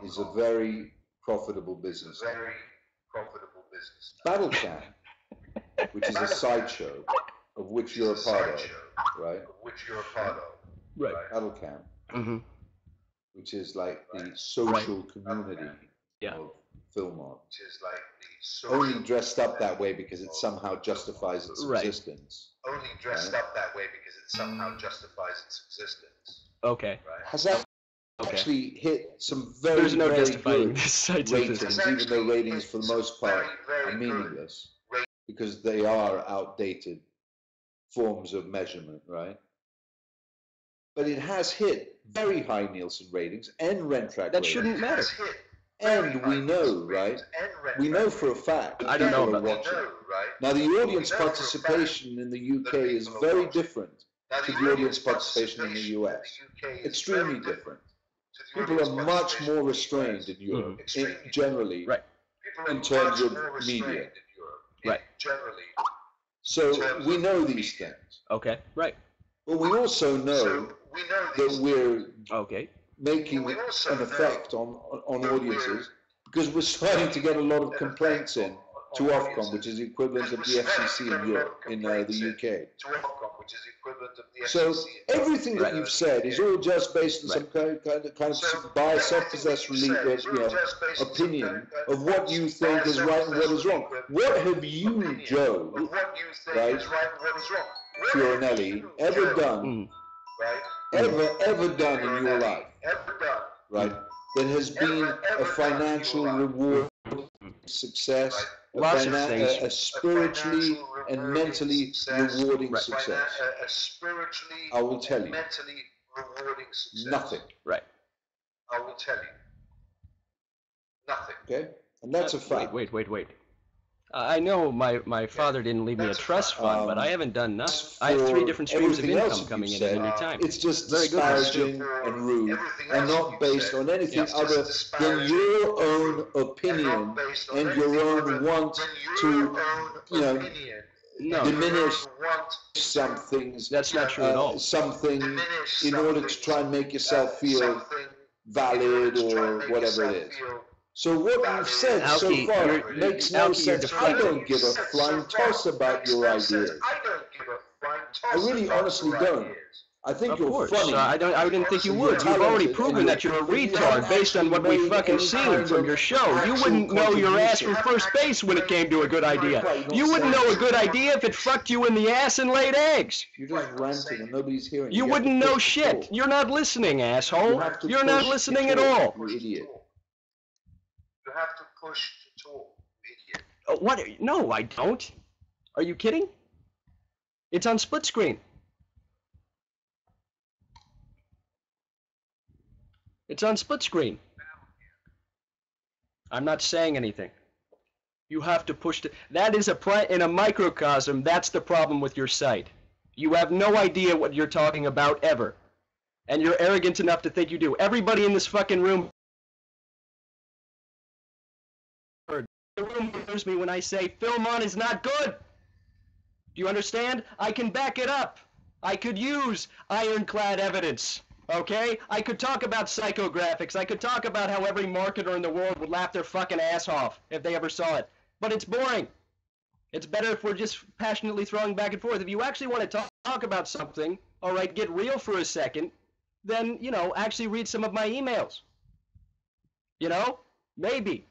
is a very profitable business. Battlecam, which is a sideshow of which you're a part of, right? Right. Battlecam, which is like the social community of film art. Only dressed up that way because it somehow justifies its existence. Okay. Has that actually hit some very, There's no very justifying good this site's ratings, existence. even though ratings for the most part are meaningless because they are outdated forms of measurement, right? But it has hit very high Nielsen ratings and rent track ratings. That shouldn't matter. And we know, right? We know for a fact I don't know people are about watching. Now, the audience participation in the UK is very different to the audience participation in the US. Extremely different. People are much more restrained in Europe, generally, in terms of media. Right. So we know these things. Okay. Right. But we also know that we're making an effect on audiences because we're starting to get a lot of complaints in to Ofcom, which is the equivalent of the FCC in Europe, in the UK. So everything that you've said is all just based on some kind of biased, self-possessed opinion of what you think is right and what is wrong. What have you, Joe, right, Fiorinelli, ever done, ever done in your life, right, that has been a financial reward, success, a spiritually and mentally rewarding success? I will tell you, nothing. Right. I will tell you, nothing. Okay, and that's a fact. Wait. I know my father didn't leave me a trust fund, but I haven't done nothing. I have 3 different streams of income coming in at any time. It's just disparaging and rude and not based on anything other than your own opinion and your own want to, diminish some things. That's not true at all. Something in order to try and make yourself feel valid or whatever it is. So what you've said Alki, so far makes no sense. I don't give a flying toss about your ideas. I really honestly don't. I think you're funny. I didn't think you would. You've already proven that you're a retard based on what we've fucking seen from your show. You wouldn't know your ass from first base when it came to a good idea. You wouldn't know a good idea if it fucked you in the ass and laid eggs. You're just ranting and nobody's hearing you. You wouldn't know shit. You're not listening, asshole. You're not listening at all. You idiot. You have to push to talk, idiot. What? No, I don't. Are you kidding? It's on split screen. It's on split screen. I'm not saying anything. You have to push to. That is in a microcosm. That's the problem with your site. You have no idea what you're talking about ever, and you're arrogant enough to think you do. Everybody in this fucking room. The room hears me when I say Film On is not good. Do you understand? I can back it up. I could use ironclad evidence. Okay? I could talk about psychographics. I could talk about how every marketer in the world would laugh their fucking ass off if they ever saw it. But it's boring. It's better if we're just passionately throwing back and forth. If you actually want to talk about something, all right, get real for a second, then, actually read some of my emails. Maybe.